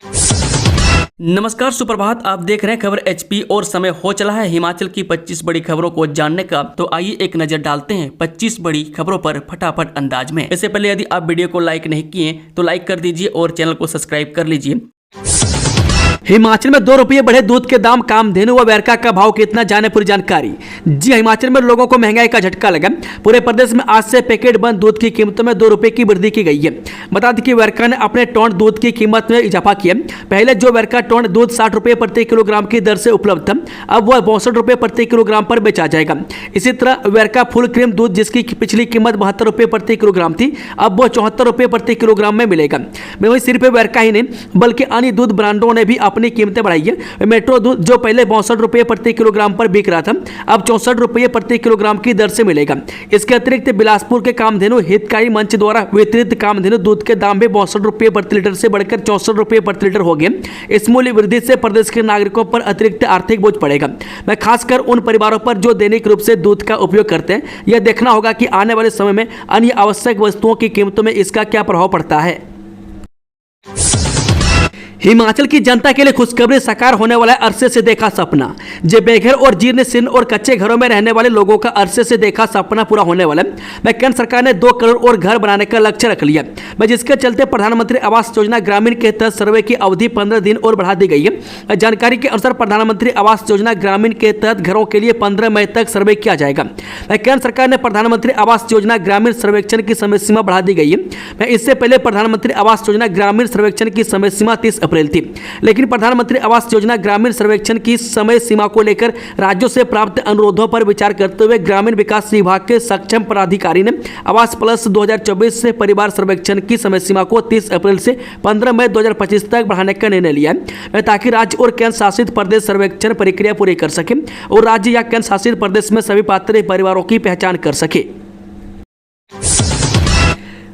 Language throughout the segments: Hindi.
नमस्कार, सुप्रभात। आप देख रहे हैं खबर एचपी और समय हो चला है हिमाचल की 25 बड़ी खबरों को जानने का। तो आइए एक नजर डालते हैं 25 बड़ी खबरों पर फटाफट अंदाज में। इससे पहले यदि आप वीडियो को लाइक नहीं किए तो लाइक कर दीजिए और चैनल को सब्सक्राइब कर लीजिए। हिमाचल में 2 रुपये बढ़े दूध के दाम, कामधेनु व वेरका का भाव कितना, जाने पूरी जानकारी। जी, हिमाचल में लोगों को महंगाई का झटका लगा। पूरे प्रदेश में आज से पैकेट बंद दूध की कीमतों में 2 रुपये की वृद्धि की गई है। बता दें कि वेरका ने अपने टोन दूध की कीमत में इजाफा किया। पहले जो वेरका टोन दूध 60 रुपये प्रति किलोग्राम की दर से उपलब्ध था, अब वह 62 रुपये प्रति किलोग्राम पर बेचा जाएगा। इसी तरह वेरका फुल क्रीम दूध, जिसकी पिछली कीमत 72 रुपये प्रति किलोग्राम थी, अब वह 74 रुपये प्रति किलोग्राम में मिलेगा। वहीं सिर्फ वेरका ही नहीं बल्कि अन्य दूध ब्रांडों ने भी अपनी कीमतें बढ़ाई है। मेट्रो दूध जो पहले 62 रुपये प्रति किलोग्राम पर बिक रहा था, अब 64 रुपये प्रति किलोग्राम की दर से मिलेगा। इसके अतिरिक्त बिलासपुर के कामधेनु हितकारी मंच द्वारा वितरित कामधेनु दूध के दाम भी 62 रुपये प्रति लीटर से बढ़कर 64 रुपये प्रति लीटर हो गए। इस मूल्य वृद्धि से प्रदेश के नागरिकों पर अतिरिक्त आर्थिक बोझ पड़ेगा। मैं खासकर उन परिवारों पर जो दैनिक रूप से दूध का उपयोग करते हैं, यह देखना होगा कि आने वाले समय में अन्य आवश्यक वस्तुओं की कीमतों में इसका क्या प्रभाव पड़ता है। हिमाचल की जनता के लिए खुशखबरी, साकार होने वाला अरसे से देखा सपना। जे बेघर और जीर्ण शीर्ण और कच्चे घरों में रहने वाले लोगों का अरसे से देखा सपना पूरा होने वाला है। केंद्र सरकार ने 2 करोड़ और घर बनाने का लक्ष्य रख लिया, जिसके चलते प्रधानमंत्री आवास योजना ग्रामीण के तहत सर्वे की अवधि 15 दिन और बढ़ा दी गई है। जानकारी के अनुसार प्रधानमंत्री आवास योजना ग्रामीण के तहत घरों के लिए 15 मई तक सर्वे किया जाएगा। केंद्र सरकार ने प्रधानमंत्री आवास योजना ग्रामीण सर्वेक्षण की समय सीमा बढ़ा दी गई है। इससे पहले प्रधानमंत्री आवास योजना ग्रामीण सर्वेक्षण की समय सीमा 30 अप्रैल थी, लेकिन प्रधानमंत्री आवास योजना ग्रामीण सर्वेक्षण की समय सीमा को लेकर राज्यों से प्राप्त अनुरोधों पर विचार करते हुए ग्रामीण विकास विभाग के सक्षम पदाधिकारी ने आवास प्लस 2024 से परिवार सर्वेक्षण की समय सीमा को 30 अप्रैल से 15 मई 2025 तक बढ़ाने का निर्णय लिया है, ताकि राज्य और केंद्र शासित प्रदेश सर्वेक्षण प्रक्रिया पूरी कर सके और राज्य या केंद्र शासित प्रदेश में सभी पात्र परिवारों की पहचान कर सके।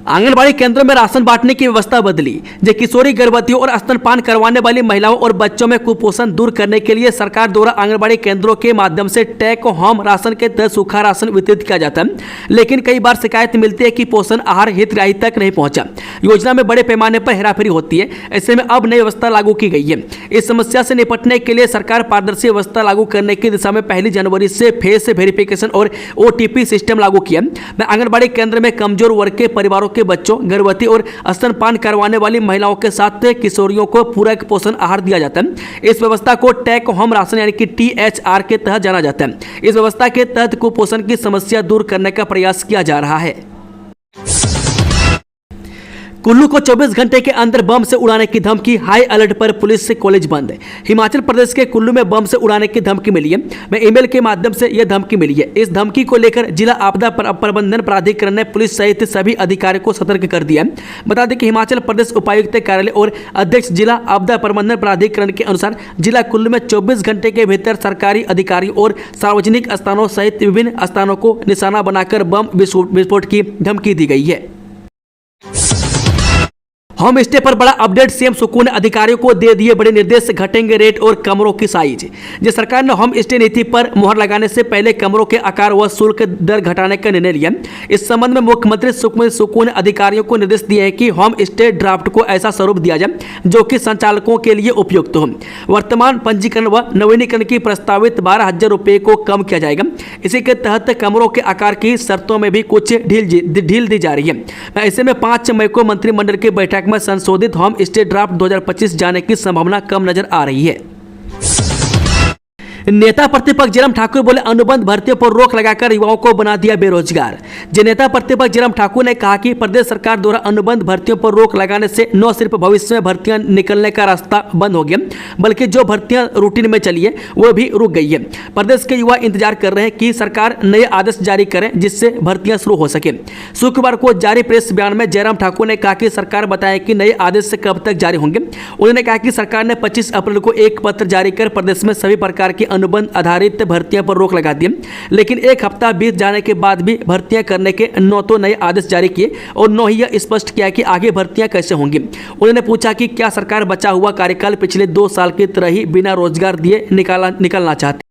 आंगनबाड़ी केंद्रों में राशन बांटने की व्यवस्था बदली। जो किशोरी, गर्भवतियों और स्तनपान करवाने वाली महिलाओं और बच्चों में कुपोषण दूर करने के लिए सरकार द्वारा आंगनबाड़ी केंद्रों के माध्यम से टेक होम राशन के तहत सूखा राशन वितरित किया जाता है, लेकिन कई बार शिकायत मिलती है कि पोषण आहार हितग्राही तक नहीं पहुंचा। योजना में बड़े पैमाने पर हेराफेरी होती है। ऐसे में अब नई व्यवस्था लागू की गई है। इस समस्या से निपटने के लिए सरकार पारदर्शी व्यवस्था लागू करने की दिशा में 1 जनवरी से फेस वेरिफिकेशन और OTP सिस्टम लागू किया। आंगनबाड़ी केंद्र में कमजोर वर्ग के परिवारों के बच्चों, गर्भवती और स्तनपान करवाने वाली महिलाओं के साथ किशोरियों को पूरक पोषण आहार दिया जाता है। इस व्यवस्था को टेक होम राशन यानी कि THR के तहत जाना जाता है। इस व्यवस्था के तहत कुपोषण की समस्या दूर करने का प्रयास किया जा रहा है। कुल्लू को 24 घंटे के अंदर बम से उड़ाने की धमकी, हाई अलर्ट पर पुलिस से कॉलेज बंद। हिमाचल प्रदेश के कुल्लू में बम से उड़ाने की धमकी मिली है। ईमेल के माध्यम से यह धमकी मिली है। इस धमकी को लेकर जिला आपदा प्रबंधन प्राधिकरण ने पुलिस सहित सभी अधिकारियों को सतर्क कर दिया। बता दें कि हिमाचल प्रदेश उपायुक्त कार्यालय और अध्यक्ष जिला आपदा प्रबंधन प्राधिकरण के अनुसार जिला कुल्लू में 24 घंटे के भीतर सरकारी अधिकारियों और सार्वजनिक स्थानों सहित विभिन्न स्थानों को निशाना बनाकर बम विस्फोट की धमकी दी गई है। होम स्टे पर बड़ा अपडेट, सीएम सुकून ने अधिकारियों को दे दिए बड़े निर्देश, घटेंगे रेट और कमरों की साइज। जो सरकार ने होम स्टे नीति पर मुहर लगाने से पहले कमरों के आकार व शुल्क दर घटाने का निर्णय लिया। इस संबंध में मुख्यमंत्री सुखविंदर सुक्खू ने अधिकारियों को निर्देश दिए हैं कि होम स्टे ड्राफ्ट को ऐसा स्वरूप दिया जाए जो कि संचालकों के लिए उपयुक्त हो। वर्तमान पंजीकरण व नवीनीकरण की प्रस्तावित 12,000 रुपये को कम किया जाएगा। इसी के तहत कमरों के आकार की शर्तों में भी कुछ ढील दी जा रही है। ऐसे में 5 मई को मंत्रिमंडल की बैठक में संशोधित होम स्टे ड्राफ्ट 2025 जाने की संभावना कम नजर आ रही है। नेता प्रतिपक्ष जयराम ठाकुर बोले, अनुबंध भर्तियों पर रोक लगाकर युवाओं को बना दिया बेरोजगार। जो नेता प्रतिपक्ष जयराम ठाकुर ने कहा कि प्रदेश सरकार द्वारा अनुबंध भर्तियों पर रोक लगाने से न सिर्फ भविष्य में भर्तियां निकलने का रास्ता बंद हो गया, बल्कि जो भर्तियां रूटीन में चली है वो भी रुक गई है। प्रदेश के युवा इंतजार कर रहे हैं कि सरकार नए आदेश जारी करें जिससे भर्तियां शुरू हो सके। शुक्रवार को जारी प्रेस बयान में जयराम ठाकुर ने कहा कि सरकार बताए कि नए आदेश कब तक जारी होंगे। उन्होंने कहा कि सरकार ने 25 अप्रैल को एक पत्र जारी कर प्रदेश में सभी प्रकार की अनुबंध आधारित भर्तियों पर रोक लगा दी, लेकिन एक हफ्ता बीत जाने के बाद भी भर्तियां करने के न तो नए आदेश जारी किए और न ही यह स्पष्ट किया कि आगे भर्तियां कैसे होंगी। उन्होंने पूछा कि क्या सरकार बचा हुआ कार्यकाल पिछले 2 साल की तरह ही बिना रोजगार दिए निकालना चाहती।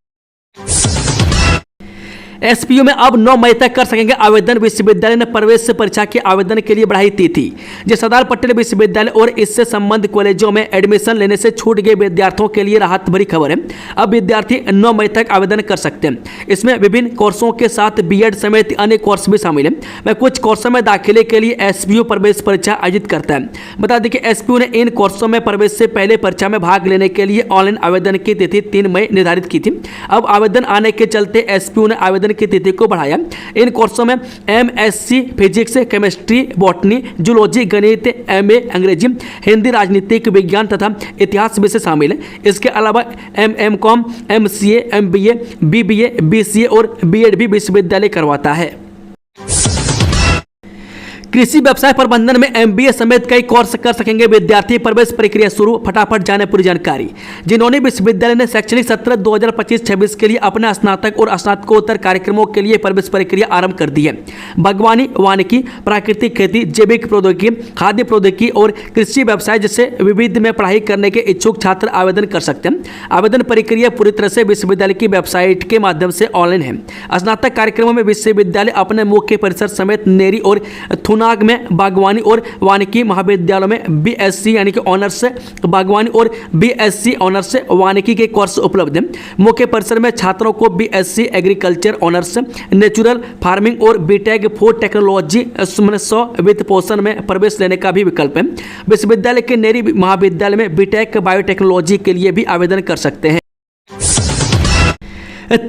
एसपीयू में अब 9 मई तक कर सकेंगे आवेदन। विश्वविद्यालय ने प्रवेश परीक्षा के आवेदन के लिए बढ़ाई तिथि। जो सरदार पटेल विश्वविद्यालय और इससे संबंधित कॉलेजों में एडमिशन लेने से छूट गए विद्यार्थियों के लिए राहत भरी खबर है। अब विद्यार्थी 9 मई तक आवेदन कर सकते हैं। इसमें विभिन्न कोर्सों के साथ बीएड समेत अन्य कोर्स भी शामिल है। कुछ कोर्सों में दाखिले के लिए एसपीयू प्रवेश परीक्षा आयोजित करता है। बता दें कि एसपीयू ने इन कोर्सों में प्रवेश से पहले परीक्षा में भाग लेने के लिए ऑनलाइन आवेदन की तिथि 3 मई निर्धारित की थी। अब आवेदन आने के चलते एसपीयू ने आवेदन की तिथि को बढ़ाया। इन कोर्सों में MSc physics, chemistry, botany, zoology, गणित, एमए अंग्रेजी, हिंदी, राजनीतिक विज्ञान तथा इतिहास विषय शामिल है। इसके अलावा MCom, MCA, MBA, BBA, BCA और बीएड भी विश्वविद्यालय करवाता है। कृषि व्यवसाय प्रबंधन में एमबीए समेत कई कोर्स कर सकेंगे विद्यार्थी। प्रवेश प्रक्रिया शुरू, फटाफट जाने पूरी जानकारी। जिन्होंने विश्वविद्यालय ने शैक्षणिक सत्र 2025-26 के लिए अपने स्नातक और स्नातकोत्तर कार्यक्रमों के लिए प्रवेश प्रक्रिया आरंभ कर दी है। बागवानी, वानिकी, प्राकृतिक खेती, जैविक प्रौद्योगिकी, खाद्य प्रौद्योगिकी और कृषि व्यवसाय जैसे विविध में पढ़ाई करने के इच्छुक छात्र आवेदन कर सकते हैं। आवेदन प्रक्रिया पूरी तरह से विश्वविद्यालय की वेबसाइट के माध्यम से ऑनलाइन है। स्नातक कार्यक्रमों में विश्वविद्यालय अपने मुख्य परिसर समेत नेरी और थुनाग में बागवानी और वानिकी महाविद्यालयों में बीएससी यानी कि ऑनर्स बागवानी और बीएससी ऑनर्स वानिकी के कोर्स उपलब्ध हैं। मुख्य परिसर में छात्रों को BSc agriculture honours natural farming और बीटेक फूड टेक्नोलॉजी 100 वित्त पोषण में प्रवेश लेने का भी विकल्प है। विश्वविद्यालय के नेरी महाविद्यालय में बीटेक बायोटेक्नोलॉजी के लिए भी आवेदन कर सकते हैं।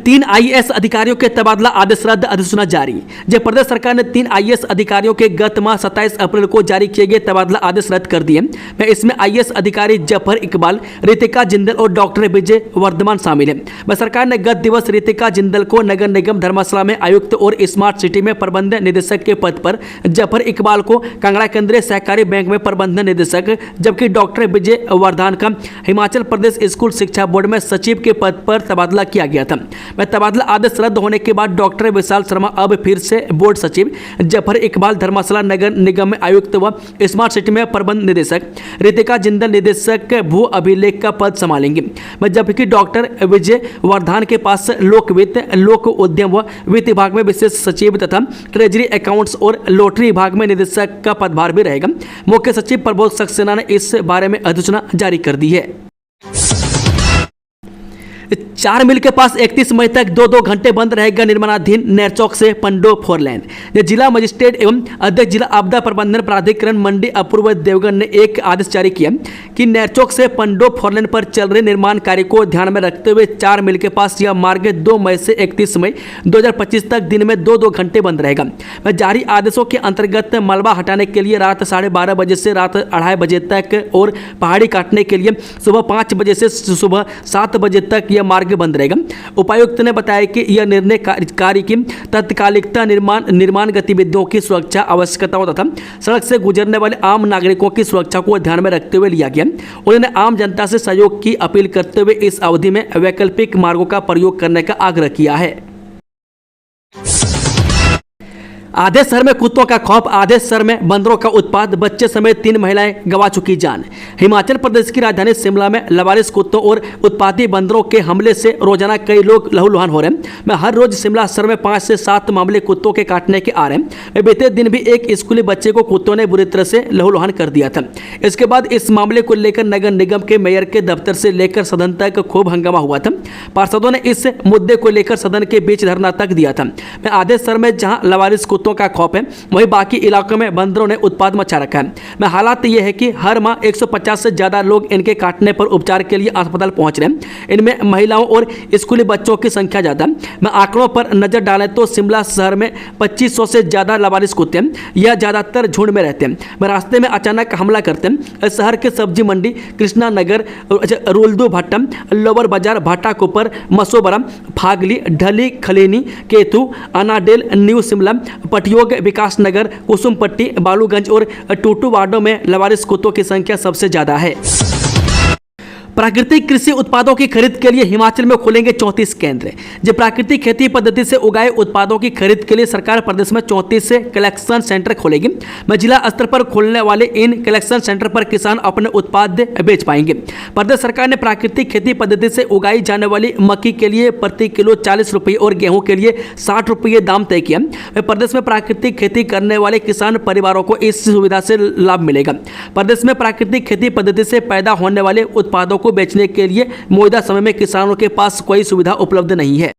3 आईएएस अधिकारियों के तबादला आदेश रद्द, अधिसूचना जारी। जब प्रदेश सरकार ने 3 आईएएस अधिकारियों के गत माह 27 अप्रैल को जारी किए गए तबादला आदेश रद्द कर दिए। मैं इसमें आईएएस अधिकारी जफर इकबाल, रितिका जिंदल और डॉक्टर विजय वर्धमान शामिल है। सरकार ने गत दिवस रितिका जिंदल को नगर निगम धर्मशाला में आयुक्त और स्मार्ट सिटी में प्रबंध निदेशक के पद पर, जफर इकबाल को कांगड़ा केंद्रीय सहकारी बैंक में प्रबंध निदेशक, जबकि डॉक्टर विजय वर्धमान का हिमाचल प्रदेश स्कूल शिक्षा बोर्ड में सचिव के पद पर तबादला किया गया था। तबादला आदेश रद्द होने के बाद डॉक्टर विशाल शर्मा अब फिर से बोर्ड सचिव, जफर इकबाल धर्मशाला नगर निगम में आयुक्त व स्मार्ट सिटी में प्रबंध निदेशक, रितिका जिंदल निदेशक भू अभिलेख का पद संभालेंगे। जबकि डॉक्टर विजय वर्धमान के पास लोक वित्त, लोक उद्यम व वित्त विभाग में विशेष सचिव तथा ट्रेजरी अकाउंट्स और लॉटरी विभाग में निदेशक का पदभार भी रहेगा। मुख्य सचिव प्रबोध सक्सेना ने इस बारे में अधिसूचना जारी कर दी है। 4 मील के पास 31 मई तक 2-2 घंटे बंद रहेगा निर्माणाधीन नेरचौक से पंडो 4 लेन। जिला मजिस्ट्रेट एवं अध्यक्ष जिला आपदा प्रबंधन प्राधिकरण मंडी अपूर्व देवगन ने एक आदेश जारी किया कि नेरचौक से पंडो 4 लेन पर चल रहे निर्माण कार्य को ध्यान में रखते हुए 4 मील के पास यह मार्ग 2 मई से 31 मई 2025 तक दिन में 2-2 घंटे बंद रहेगा। जारी आदेशों के अंतर्गत मलबा हटाने के लिए रात 12:30 बजे से रात 2:30 बजे तक और पहाड़ी काटने के लिए सुबह 5 बजे से सुबह 7 बजे तक यह मार्ग बंद रहेगा। उपायुक्त ने बताया कि यह निर्णय कार्य की तत्कालिकता, निर्माण गतिविधियों की सुरक्षा आवश्यकताओं तथा सड़क से गुजरने वाले आम नागरिकों की सुरक्षा को ध्यान में रखते हुए लिया गया। उन्होंने आम जनता से सहयोग की अपील करते हुए इस अवधि में वैकल्पिक मार्गों का प्रयोग करने का आग्रह किया है। आधे शहर में कुत्तों का खौफ, आधे शहर में बंदरों का उत्पात, बच्चे समेत 3 महिलाएं गंवा चुकी जान। हिमाचल प्रदेश की राजधानी शिमला में लवारिस कुत्तों और उत्पाती बंदरों के हमले से रोजाना कई लोग लहूलुहान हो रहे हैं। हर रोज शिमला शहर में 5 से 7 मामले कुत्तों के काटने के आ रहे हैं। बीते दिन भी एक स्कूली बच्चे को कुत्तों ने बुरी तरह से लहूलुहान कर दिया था। इसके बाद इस मामले को लेकर नगर निगम के मेयर के दफ्तर से लेकर सदन तक खूब हंगामा हुआ था। पार्षदों ने इस मुद्दे को लेकर सदन के बीच धरना तक दिया था। आधे शहर में जहां लवारिस कुत्तों का खौफ है, वहीं बाकी इलाकों में बंदरों ने उत्पात मचा रखा है। हालात यह है कि हर माह 150 से ज्यादा लोग इनके काटने पर उपचार के लिए अस्पताल पहुंच रहे हैं। इनमें महिलाओं और स्कूली बच्चों की संख्या ज्यादा है। आंकड़ों पर नजर डालें तो शिमला शहर में 2500 से ज्यादा लवारिस कुत्ते हैं। यह ज्यादातर झुंड में रहते हैं। रास्ते में अचानक हमला करते हैं। शहर के सब्जी मंडी, कृष्णा नगर, रुलदू भट्टम, लोवर बाजार, भाटाकुपर, मसोबरा, फागली, ढली, खलेनी, केतु, अनाडेल, न्यू शिमला, पटियोग, विकास नगर, कुसुमपट्टी, बालूगंज और टूटू वार्डों में लवारिस कुत्तों की संख्या सबसे ज्यादा है। प्राकृतिक कृषि उत्पादों की खरीद के लिए हिमाचल में खोलेंगे 34 केंद्र। जो प्राकृतिक खेती पद्धति से उगाए उत्पादों की खरीद के लिए सरकार प्रदेश में 34 कलेक्शन सेंटर खोलेगी। जिला स्तर पर खोलने वाले इन कलेक्शन सेंटर पर किसान अपने उत्पाद बेच पाएंगे। प्रदेश सरकार ने प्राकृतिक खेती पद्धति से उगाई जाने वाली मक्की के लिए प्रति किलो 40 रुपये और गेहूं के लिए 60 रुपये दाम तय किया। प्रदेश में प्राकृतिक खेती करने वाले किसान परिवारों को इस सुविधा से लाभ मिलेगा। प्रदेश में प्राकृतिक खेती पद्धति से पैदा होने वाले उत्पादों को बेचने के लिए मौजूदा समय में किसानों के पास कोई सुविधा उपलब्ध नहीं है।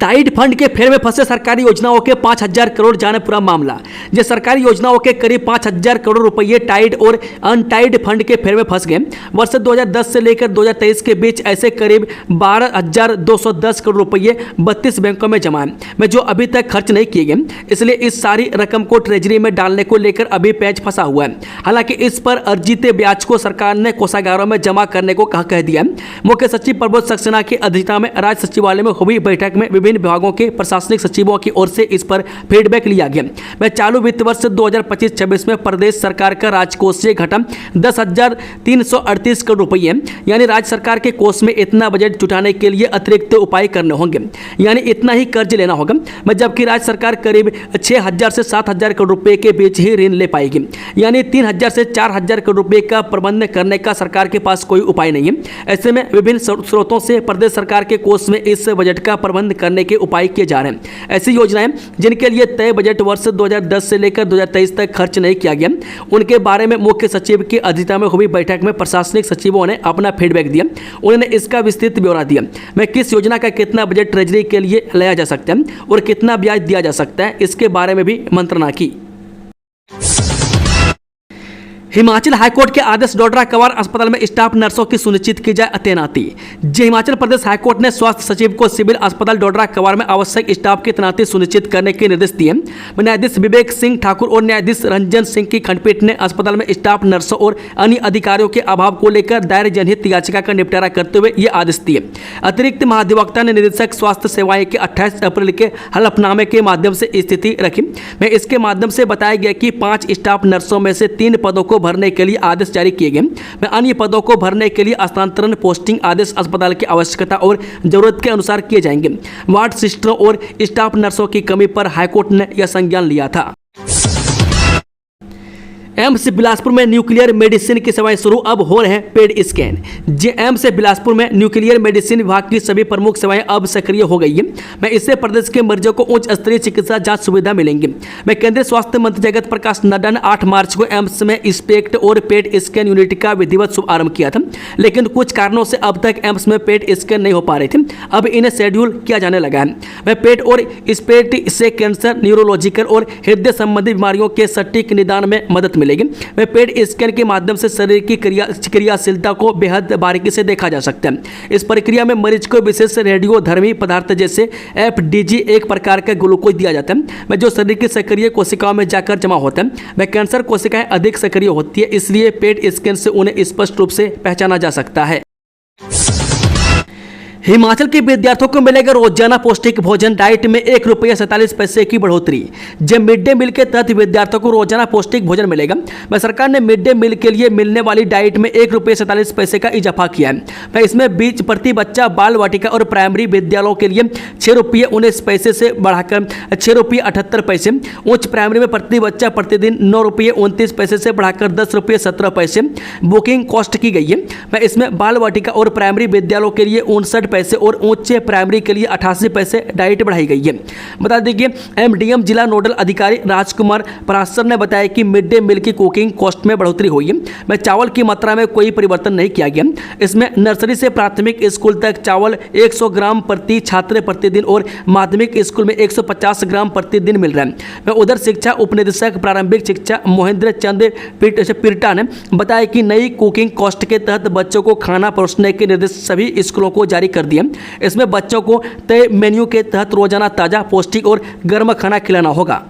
टाइड फंड के फेर में फंसे सरकारी योजनाओं के 5,000 करोड़ जाने पूरा मामला। जो सरकारी योजनाओं के करीब 5,000 करोड़ रुपए टाइड और अनटाइड फंड के फेर में फंस गए। वर्ष 2010 से लेकर 2023 के बीच ऐसे करीब 12,210 करोड़ रुपए 32 बैंकों में जमा है, जो अभी तक खर्च नहीं किए गए। इसलिए इस सारी रकम को ट्रेजरी में डालने को लेकर अभी पेच फंसा हुआ है। हालांकि इस पर अर्जित ब्याज को सरकार ने कोषागारों में जमा करने को कह दिया। मुख्य सचिव प्रबोध सक्सेना की अध्यक्षता में राज्य सचिवालय में हुई बैठक में विभिन्न विभागों के प्रशासनिक सचिवों की ओर से इस पर फीडबैक लिया गया। चालू वित्त वर्ष 2025-26 में प्रदेश सरकार का राजकोषीय घटम 10,338 करोड़ रुपये, यानी राज्य सरकार के कोष में इतना बजट जुटाने के लिए अतिरिक्त उपाय करने होंगे, यानी इतना ही कर्ज लेना होगा। जबकि राज्य सरकार करीब 6,000 से 7,000 करोड़ रुपए के बीच ही ऋण ले पाएगी, यानी 3,000 से 4,000 करोड़ रुपए का प्रबंध करने का सरकार के पास कोई उपाय नहीं है। ऐसे में विभिन्न स्रोतों से प्रदेश सरकार के कोष में इस बजट का प्रबंध करने के उपाय किए जा रहे हैं। ऐसी योजनाएं जिनके लिए तय बजट वर्ष 2010 से लेकर 2023 तक खर्च नहीं किया गया, उनके बारे में मुख्य सचिव की अध्यक्षता में हुई बैठक में प्रशासनिक सचिवों ने अपना फीडबैक दिया। उन्होंने इसका विस्तृत ब्यौरा दिया। मैं किस योजना का कितना बजट ट्रेजरी के लिए लाया जा सकता है और कितना ब्याज दिया जा सकता है, इसके बारे में भी मंत्रणा की। हिमाचल हाईकोर्ट के आदेश, डोडरा कवार अस्पताल में स्टाफ नर्सों की सुनिश्चित की जाए तैनाती। हिमाचल प्रदेश हाईकोर्ट ने स्वास्थ्य सचिव को सिविल अस्पताल डोडरा कवार में आवश्यक स्टाफ की तैनाती सुनिश्चित करने के निर्देश दिए। न्यायाधीश विवेक सिंह ठाकुर और न्यायाधीश रंजन सिंह की खंडपीठ ने अस्पताल में स्टाफ नर्सों और अन्य अधिकारियों के अभाव को लेकर दायर जनहित याचिका का निपटारा करते हुए ये आदेश दिए। अतिरिक्त महाधिवक्ता ने निदेशक स्वास्थ्य सेवाएं के 28 अप्रैल के हलफनामे के माध्यम से स्थिति रखी। इसके माध्यम से बताया गया कि 5 स्टाफ नर्सों में से 3 पदों को भरने के लिए आदेश जारी किए गए। अन्य पदों को भरने के लिए हस्तांतरण पोस्टिंग आदेश अस्पताल की आवश्यकता और जरूरत के अनुसार किए जाएंगे। वार्ड सिस्टरों और स्टाफ नर्सों की कमी पर हाईकोर्ट ने यह संज्ञान लिया था। एम्स बिलासपुर में न्यूक्लियर मेडिसिन की सेवाएं शुरू, अब हो रहे हैं पेड स्कैन। एम्स बिलासपुर में न्यूक्लियर मेडिसिन विभाग की सभी प्रमुख सेवाएं अब सक्रिय हो गई है। इससे प्रदेश के मरीजों को उच्च स्तरीय चिकित्सा जांच सुविधा मिलेंगी। केंद्रीय स्वास्थ्य मंत्री जगत प्रकाश नड्डा ने 8 मार्च को एम्स में स्पेक्ट और पेड स्कैन यूनिट का विधिवत शुभारंभ किया था, लेकिन कुछ कारणों से अब तक एम्स में पेड स्कैन नहीं हो पा रहे थे। अब इन्हें शेड्यूल किया जाने लगा है। पेड और स्पेक्ट से कैंसर, न्यूरोलॉजिकल और हृदय संबंधी बीमारियों के सटीक निदान में मदद मिलेगी। पेड स्कैन के माध्यम से शरीर की क्रियाशीलता को बेहद बारीकी से देखा जा सकता है। इस प्रक्रिया में मरीज को विशेष रेडियोधर्मी पदार्थ जैसे FDG, एक प्रकार का ग्लूकोज दिया जाता है, जो शरीर की सक्रिय कोशिकाओं में जाकर जमा होता है। कैंसर कोशिकाएं अधिक सक्रिय होती है, इसलिए पेड स्कैन से उन्हें स्पष्ट रूप से पहचाना जा सकता है। हिमाचल के विद्यार्थियों को मिलेगा रोजाना पौष्टिक भोजन, डाइट में 1 रुपये 47 पैसे की बढ़ोतरी। जब मिड डे मील के तहत विद्यार्थियों को रोजाना पौष्टिक भोजन मिलेगा। सरकार ने मिड डे मील के लिए मिलने वाली डाइट में 1 रुपये 47 पैसे का इजाफा किया है। इसमें बीच प्रति बच्चा बाल वाटिका और प्राइमरी विद्यालयों के लिए 6 रुपये 19 पैसे से बढ़ाकर 6 रुपये 78 पैसे, उच्च प्राइमरी में प्रति बच्चा प्रतिदिन 9 रुपये 29 पैसे से बढ़ाकर 10 रुपये 17 पैसे बुकिंग कॉस्ट की गई है। इसमें बाल वाटिका और प्राइमरी विद्यालयों के लिए 59 पैसे और उच्च प्राइमरी के लिए 88 पैसे डाइट बढ़ाई गई है। बता दें MDM जिला नोडल अधिकारी राजकुमार पराशर ने बताया कि मिड डे मील की कुकिंग कॉस्ट में बढ़ोतरी हुई है। चावल की मात्रा में कोई परिवर्तन नहीं किया गया। इसमें नर्सरी से प्राथमिक स्कूल तक चावल 100 ग्राम प्रति छात्र प्रतिदिन और माध्यमिक स्कूल में 150 ग्राम प्रतिदिन मिल रहा है। उधर शिक्षा उपनिदेशक प्रारंभिक शिक्षा महेंद्र चंद पिरटा ने बताया कि नई कुकिंग कॉस्ट के तहत बच्चों को खाना परोसने के निर्देश सभी स्कूलों को जारी कर दिए। इसमें बच्चों को तय मेन्यू के तहत रोजाना ताजा, पौष्टिक और गर्म खाना खिलाना होगा।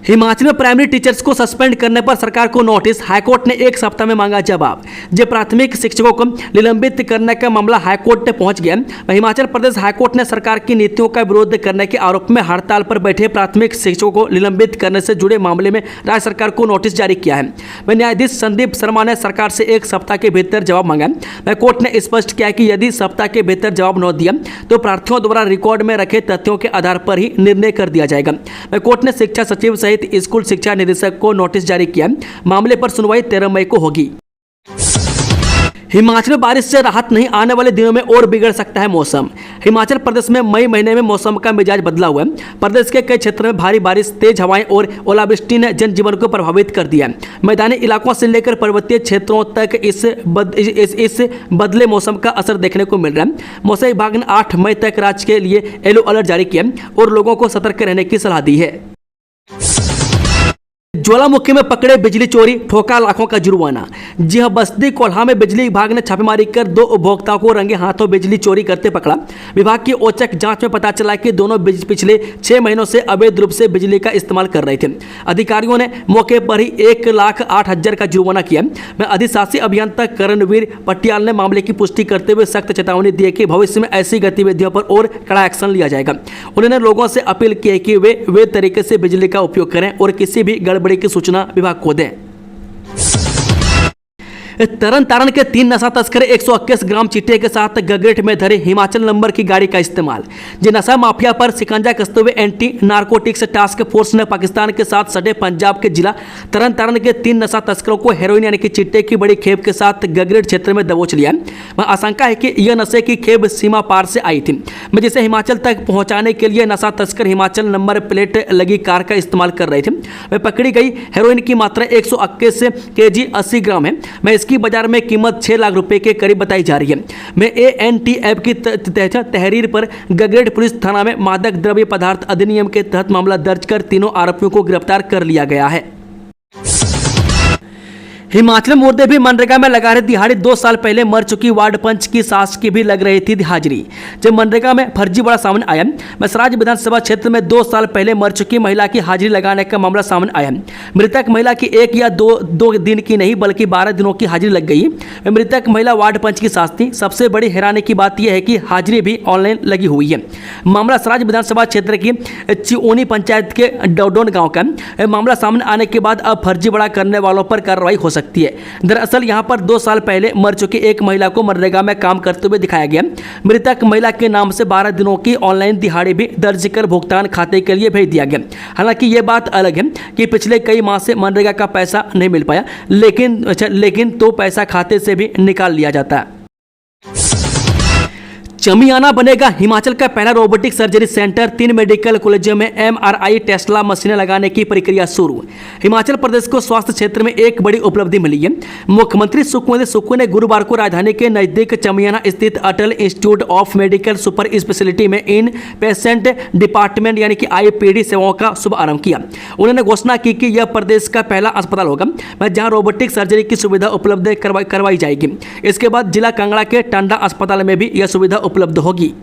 हिमाचल में प्राइमरी टीचर्स को सस्पेंड करने पर सरकार को नोटिस, हाईकोर्ट ने एक सप्ताह में मांगा जवाब। जब प्राथमिक शिक्षकों को निलंबित करने का मामला हाईकोर्ट में पहुंच गया, हिमाचल प्रदेश हाईकोर्ट ने सरकार की नीतियों का विरोध करने के आरोप में हड़ताल पर बैठे प्राथमिक शिक्षकों को निलंबित करने से जुड़े मामले में राज्य सरकार को नोटिस जारी किया है। न्यायाधीश संदीप शर्मा ने सरकार से एक सप्ताह के भीतर जवाब मांगा। कोर्ट ने स्पष्ट किया कि यदि सप्ताह के भीतर जवाब न दिया तो प्रार्थियों द्वारा रिकॉर्ड में रखे तथ्यों के आधार पर ही निर्णय कर दिया जाएगा। कोर्ट ने शिक्षा सचिव सहित स्कूल शिक्षा निदेशक को नोटिस जारी किया। मामले पर सुनवाई 13 मई को होगी। हिमाचल में बारिश से राहत नहीं, आने वाले दिनों में और बिगड़ सकता है मौसम। हिमाचल प्रदेश में मई महीने में मौसम का मिजाज बदला हुआ है। प्रदेश के कई क्षेत्रों में भारी बारिश, तेज हवाएं और ओलावृष्टि ने जनजीवन को प्रभावित कर दिया है। मैदानी इलाकों से लेकर पर्वतीय क्षेत्रों तक इस बदले मौसम का असर देखने को मिल रहा है। मौसम विभाग ने 8 मई तक राज्य के लिए येलो अलर्ट जारी किया और लोगों को सतर्क रहने की सलाह दी है। ज्वालामुखी में पकड़े बिजली चोरी, ठोका लाखों का जुर्माना। जी हां, बस्ती कोल्हा में बिजली विभाग ने छापेमारी कर 2 उपभोक्ताओं को रंगे हाथों बिजली चोरी करते पकड़ा। विभाग की औचक जांच में पता चला कि दोनों पिछले 6 महीनों से अवैध रूप से बिजली का इस्तेमाल कर रहे थे। अधिकारियों ने मौके पर ही 1,08,000 का जुर्माना किया। अधिशासी अभियंता करणवीर पटियाल ने मामले की पुष्टि करते हुए सख्त चेतावनी दी कि भविष्य में ऐसी गतिविधियों पर और कड़ा एक्शन लिया जाएगा। उन्होंने लोगों से अपील की है कि वे तरीके से बिजली का उपयोग करें और किसी भी गड़बड़ी की सूचना विभाग को दें। तरन तारण के 3 नशा तस्कर 121 ग्राम चिट्टे के साथ गगरेट में धरे हिमाचल नंबर की गाड़ी का इस्तेमाल। जो नशा माफिया पर शिकंजा कसते हुए एंटी नारकोटिक्स टास्क फोर्स ने पाकिस्तान के साथ सटे पंजाब के जिला तरन तारण के 3 नशा तस्करों को हेरोइन यानी कि चिट्टे की बड़ी खेप के साथ गगरेट क्षेत्र में दबोच लिया। वहाँ आशंका है कि यह नशे की खेप सीमा पार से आई थी, जिसे हिमाचल तक पहुँचाने के लिए नशा तस्कर हिमाचल नंबर प्लेट लगी कार का इस्तेमाल कर रहे थे। वह पकड़ी गई हेरोइन की मात्रा 121 kg 80 ग्राम है। इसकी बाजार में कीमत 6 लाख रुपए के करीब बताई जा रही है। ANTF की तहरीर पर गगरेट पुलिस थाना में मादक द्रव्य पदार्थ अधिनियम के तहत मामला दर्ज कर तीनों आरोपियों को गिरफ्तार कर लिया गया है। हिमाचल मुद्दे भी मनरेगा में लगा रहे दिहाड़ी। 2 साल पहले मर चुकी वार्ड पंच की सास की भी लग रही थी हाजिरी। जब मनरेगा में फर्जी बड़ा सामने आया, मैसराज विधानसभा क्षेत्र में 2 साल पहले मर चुकी महिला की हाजिरी लगाने का मामला सामने आया। मृतक महिला की 1 या 2 दिन की नहीं बल्कि 12 दिनों की हाजिरी लग गई। मृतक महिला वार्ड पंच की सास थी। सबसे बड़ी हैरानी की बात यह है कि हाजिरी भी ऑनलाइन लगी हुई है। मामला सराज विधानसभा क्षेत्र की चिओनी पंचायत के डोडोन गाँव का। मामला सामने आने के बाद अब फर्जी बड़ा करने वालों पर कार्रवाई हो सकती है। दरअसल यहां पर 2 साल पहले मर चुकी एक महिला को मनरेगा में काम करते हुए दिखाया गया। मृतक महिला के नाम से 12 दिनों की ऑनलाइन दिहाड़ी भी दर्ज कर भुगतान खाते के लिए भेज दिया गया। हालांकि यह बात अलग है कि पिछले कई माह से मनरेगा का पैसा नहीं मिल पाया, लेकिन तो पैसा खाते से भी निकाल लिया जाता है। चमियाना बनेगा हिमाचल का पहला रोबोटिक सर्जरी सेंटर। 3 मेडिकल कॉलेजों में MRI टेस्ला मशीनें लगाने की प्रक्रिया शुरू। हिमाचल प्रदेश को स्वास्थ्य क्षेत्र में एक बड़ी उपलब्धि मिली है। मुख्यमंत्री सुखविंदर सुक्खू ने गुरुवार को राजधानी के नजदीक चमियाना स्थित Atal institute of medical super speciality में इन पेशेंट डिपार्टमेंट यानी कि IPD सेवाओं का शुभारंभ किया। उन्होंने घोषणा की कि यह प्रदेश का पहला अस्पताल होगा जहां रोबोटिक सर्जरी की सुविधा उपलब्ध करवाई जाएगी। इसके बाद जिला कांगड़ा के टांडा अस्पताल में भी यह सुविधा उपलब्ध होगी।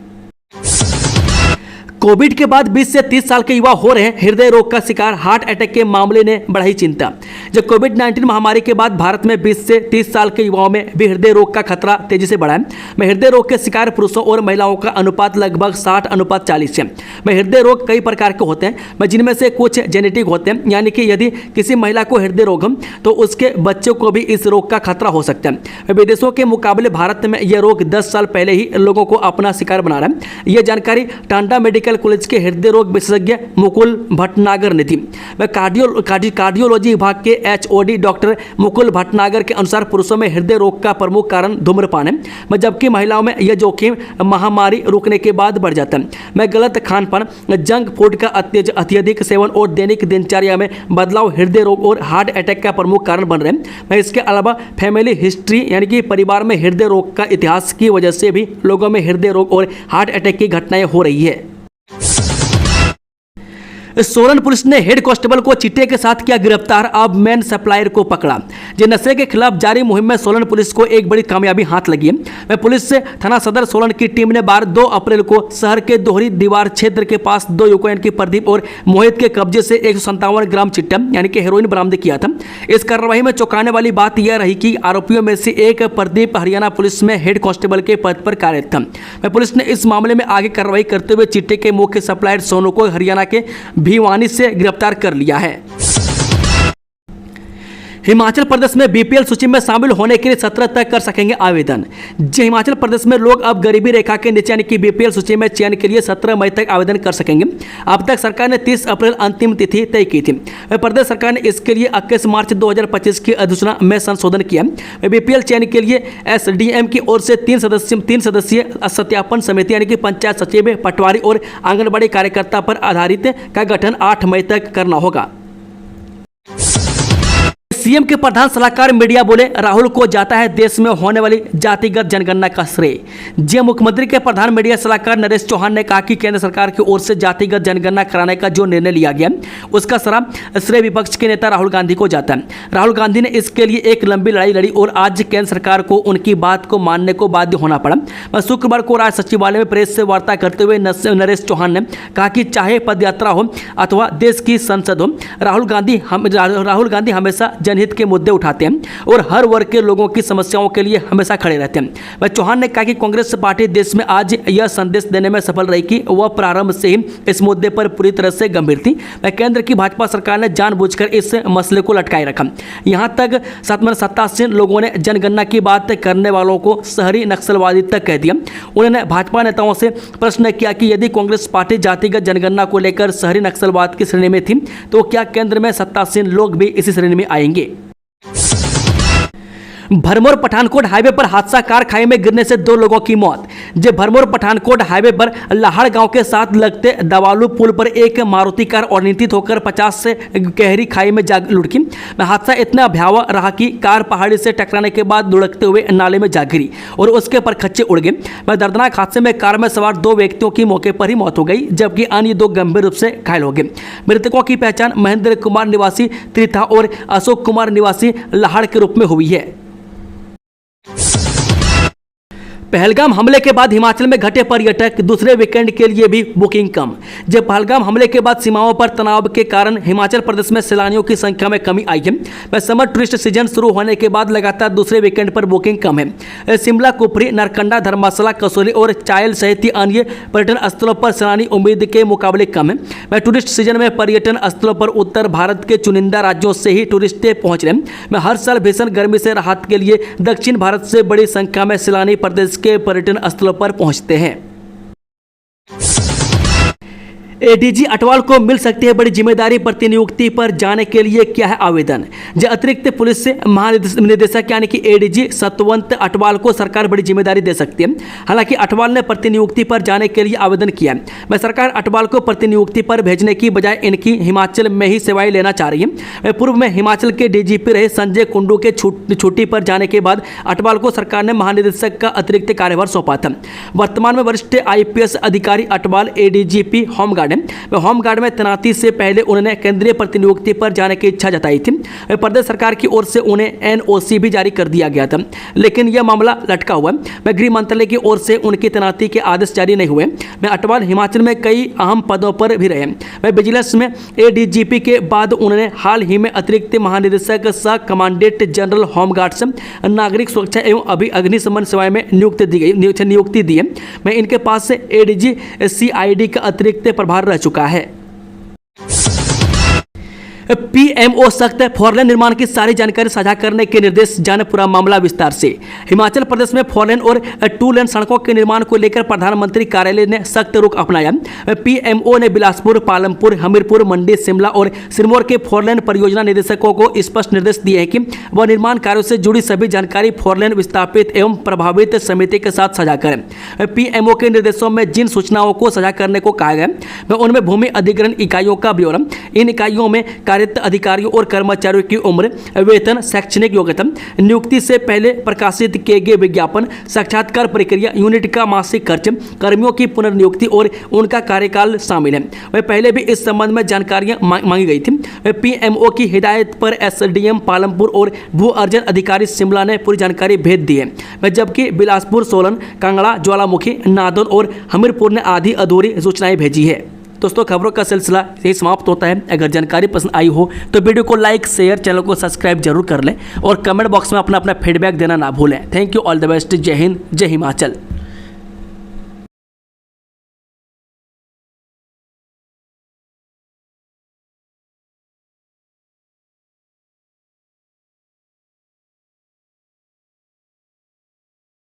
कोविड के बाद 20 से 30 साल के युवा हो रहे हैं हृदय रोग का शिकार। हार्ट अटैक के मामले ने बढ़ाई चिंता। जब कोविड-19 महामारी के बाद भारत में 20 से 30 साल के युवाओं में भी हृदय रोग का खतरा तेजी से बढ़ा है। हृदय रोग के शिकार पुरुषों और महिलाओं का अनुपात लगभग 60:40 है। हृदय रोग कई प्रकार के होते हैं, जिनमें से कुछ जेनेटिक होते हैं, यानी कि यदि किसी महिला को हृदय रोग हो तो उसके बच्चों को भी इस रोग का खतरा हो सकता है। विदेशों के मुकाबले भारत में यह रोग 10 साल पहले ही लोगों को अपना शिकार बना रहा है। यह जानकारी टांडा मेडिकल कॉलेज के हृदय रोग विशेषज्ञ मुकुल भटनागर ने थी। कार्डियोलॉजी विभाग के HOD डॉक्टर मुकुल भटनागर के अनुसार पुरुषों में हृदय रोग का प्रमुख कारण धूम्रपान है, जबकि महिलाओं में यह जोखिम महामारी रुकने के बाद बढ़ जाता है। गलत खानपान, जंक फूड का अत्यधिक सेवन और दैनिक दिनचर्या में बदलाव हृदय रोग और हार्ट अटैक का प्रमुख कारण बन रहे हैं। इसके अलावा फैमिली हिस्ट्री यानी कि परिवार में हृदय रोग का इतिहास की वजह से भी लोगों में हृदय रोग और हार्ट अटैक की घटनाएं हो रही है। सोलन पुलिस ने हेड कांस्टेबल को चिट्टे के साथ किया गिरफ्तार, अब मेन सप्लायर को पकड़ा। जे नशे के खिलाफ जारी मुहिम में सोलन पुलिस को एक बड़ी कामयाबी हाथ लगी है। पुलिस से थाना सदर सोलन की टीम ने 2 अप्रैल को शहर के दोहरी दीवार क्षेत्र के पास 2 युवकों यानी कि प्रदीप और मोहित के कब्जे से 157 ग्राम चिट्टा यानी कि हेरोइन बरामद किया था। इस कार्रवाई में चौंकाने वाली बात यह रही कि आरोपियों में से एक प्रदीप हरियाणा पुलिस में हेड कांस्टेबल के पद पर कार्यरत था। पुलिस ने इस मामले में आगे कार्रवाई करते हुए चिट्टे के मुख्य सप्लायर सोनू को हरियाणा के भिवानी से गिरफ्तार कर लिया है। हिमाचल प्रदेश में बीपीएल सूची में शामिल होने के लिए 17 तक कर सकेंगे आवेदन। जी, हिमाचल प्रदेश में लोग अब गरीबी रेखा के नीचे यानी कि बीपीएल सूची में चयन के लिए 17 मई तक आवेदन कर सकेंगे। अब तक सरकार ने 30 अप्रैल अंतिम तिथि तय की थी। प्रदेश सरकार ने इसके लिए 21 मार्च 2025 की अधिसूचना में संशोधन किया। बीपीएल चयन के लिए एसडीएम की ओर से 3 सदस्यीय सत्यापन समिति यानी कि पंचायत सचिव, पटवारी और आंगनबाड़ी कार्यकर्ता पर आधारित का गठन 8 मई तक करना होगा। सीएम के प्रधान सलाहकार मीडिया बोले, राहुल को जाता है देश में होने वाली जातिगत जनगणना का श्रेय। जी, मुख्यमंत्री के प्रधान मीडिया सलाहकार नरेश चौहान ने कहा कि केंद्र सरकार की ओर से जातिगत जनगणना कराने का जो निर्णय लिया गया उसका सारा श्रेय विपक्ष के नेता राहुल गांधी को जाता है। राहुल गांधी ने इसके लिए एक लंबी लड़ाई लड़ी और आज केंद्र सरकार को उनकी बात को मानने को बाध्य होना पड़ा। शुक्रवार को राज्य सचिवालय में प्रेस से वार्ता करते हुए नरेश चौहान ने कहा कि चाहे पदयात्रा हो अथवा देश की संसद हो, राहुल गांधी हमेशा जनहित के मुद्दे उठाते हैं और हर वर्ग के लोगों की समस्याओं के लिए हमेशा खड़े रहते हैं। चौहान ने कहा कि कांग्रेस पार्टी देश में आज यह संदेश देने में सफल रही कि वह प्रारंभ से ही इस मुद्दे पर पूरी तरह से गंभीर थी। केंद्र की भाजपा सरकार ने जानबूझकर इस मसले को लटकाए रखा। यहां तक सत्तासीन लोगों ने जनगणना की बात करने वालों को शहरी नक्सलवादी तक कह दिया। उन्होंने भाजपा नेताओं से प्रश्न किया कि यदि कांग्रेस पार्टी जातिगत जनगणना को लेकर शहरी नक्सलवाद की श्रेणी में थी तो क्या केंद्र में सत्तासीन लोग भी इसी श्रेणी में आएंगे। भरमौर पठानकोट हाईवे पर हादसा, कार खाई में गिरने से 2 लोगों की मौत। जब भरमौर पठानकोट हाईवे पर लाहड़ गांव के साथ लगते दवालू पुल पर एक मारुति कार अनियंत्रित होकर 50 से गहरी खाई में जा लुढ़की। हादसा इतना भयावह रहा कि कार पहाड़ी से टकराने के बाद लुढ़कते हुए नाले में जा गिरी और उसके परखच्चे उड़ गए। दर्दनाक हादसे में कार में सवार 2 व्यक्तियों की मौके पर ही मौत हो गई जबकि अन्य 2 गंभीर रूप से घायल हो गए। मृतकों की पहचान महेंद्र कुमार निवासी त्रिथा और अशोक कुमार निवासी लाहड़ के रूप में हुई है। पहलगाम हमले के बाद हिमाचल में घटे पर्यटक, दूसरे वीकेंड के लिए भी बुकिंग कम। जब पहलगाम हमले के बाद सीमाओं पर तनाव के कारण हिमाचल प्रदेश में सैलानियों की संख्या में कमी आई है। समर टूरिस्ट सीजन शुरू होने के बाद लगातार दूसरे वीकेंड पर बुकिंग कम है। शिमला, कुफरी, नरकंडा, धर्मशाला, कसौली और चायल सहित अन्य पर्यटन स्थलों पर सैलानी उम्मीद के मुकाबले कम है। टूरिस्ट सीजन में पर्यटन स्थलों पर उत्तर भारत के चुनिंदा राज्यों से ही टूरिस्ट पहुंच रहे हैं। हर साल भीषण गर्मी से राहत के लिए दक्षिण भारत से बड़ी संख्या में सैलानी प्रदेश के पर्यटन स्थलों पर पहुंचते हैं। एडीजी अटवाल को मिल सकती है बड़ी जिम्मेदारी, प्रतिनियुक्ति पर जाने के लिए क्या है आवेदन। जो अतिरिक्त पुलिस से महानिदेशक यानी कि एडीजी सतवंत अटवाल को सरकार बड़ी जिम्मेदारी दे सकती है। हालांकि अटवाल ने प्रतिनियुक्ति पर जाने के लिए आवेदन किया है। सरकार अटवाल को प्रतिनियुक्ति पर भेजने की बजाय इनकी हिमाचल में ही सेवाएं लेना चाह रही है। पूर्व में हिमाचल के डीजीपी रहे संजय कुंडू के छुट्टी पर जाने के बाद अटवाल को सरकार ने महानिदेशक का अतिरिक्त कार्यभार सौंपा था। वर्तमान में वरिष्ठ आईपीएस अधिकारी अटवाल एडीजीपी होमगार्ड होमगार्ड में तैनाती से पहले उन्होंने केंद्रीय प्रतिनियुक्ति पर जाने की इच्छा जताई थी। प्रदेश सरकार की ओर से उन्हें एनओसी भी जारी कर दिया गया था, लेकिन यह मामला लटका हुआ है। गृह मंत्रालय की ओर से उनकी तैनाती के आदेश जारी नहीं हुए। अटवाल हिमाचल में कई अहम पदों पर भी रहे। विजिलेंस में एडीजीपी के बाद उन्होंने हाल ही में अतिरिक्त महानिदेशक सह कमांडेंट जनरल होमगार्ड से नागरिक सुरक्षा एवं अग्निशमन सेवाएं में नियुक्ति दी है। इनके पास से एडीजी सीआईडी का अतिरिक्त प्रभार रह चुका है। पीएमओ सख्त, फोरलेन निर्माण की सारी जानकारी साझा करने के निर्देश, जाने पूरा मामला विस्तार से। हिमाचल प्रदेश में 4 लेन और 2 लेन सड़कों के निर्माण को लेकर प्रधानमंत्री कार्यालय ने सख्त रुख अपनाया। पीएमओ ने बिलासपुर, पालमपुर, हमीरपुर, मंडी, शिमला और सिरमौर के 4 लेन परियोजना निदेशकों को स्पष्ट निर्देश दिए हैं कि वह निर्माण कार्यों से जुड़ी सभी जानकारी 4 लेन विस्थापित एवं प्रभावित समिति के साथ साझा करें। पीएमओ के निर्देशों में जिन सूचनाओं को साझा करने को कहा गया उनमें भूमि अधिग्रहण इकाइयों का ब्यौरा, इन इकाइयों में निर्धारित अधिकारियों और कर्मचारियों की उम्र, वेतन, शैक्षणिक योग्यता, नियुक्ति से पहले प्रकाशित किए गए विज्ञापन, साक्षात्कार प्रक्रिया, यूनिट का मासिक खर्च, कर्मियों की पुनर्नियुक्ति और उनका कार्यकाल शामिल है। वह पहले भी इस संबंध में जानकारियां मांगी गई थी। पीएमओ की हिदायत पर एसडीएम पालमपुर और भू अर्जन अधिकारी शिमला ने पूरी जानकारी भेज दी है, जबकि बिलासपुर, सोलन, कांगड़ा, ज्वालामुखी, नादौन और हमीरपुर ने आधी अधूरी सूचनाएं भेजी है। दोस्तों, खबरों का सिलसिला यही समाप्त होता है। अगर जानकारी पसंद आई हो तो वीडियो को लाइक, शेयर, चैनल को सब्सक्राइब जरूर कर लें और कमेंट बॉक्स में अपना फीडबैक देना ना भूलें। Thank you, all the best. जय हिंद, जय हिमाचल।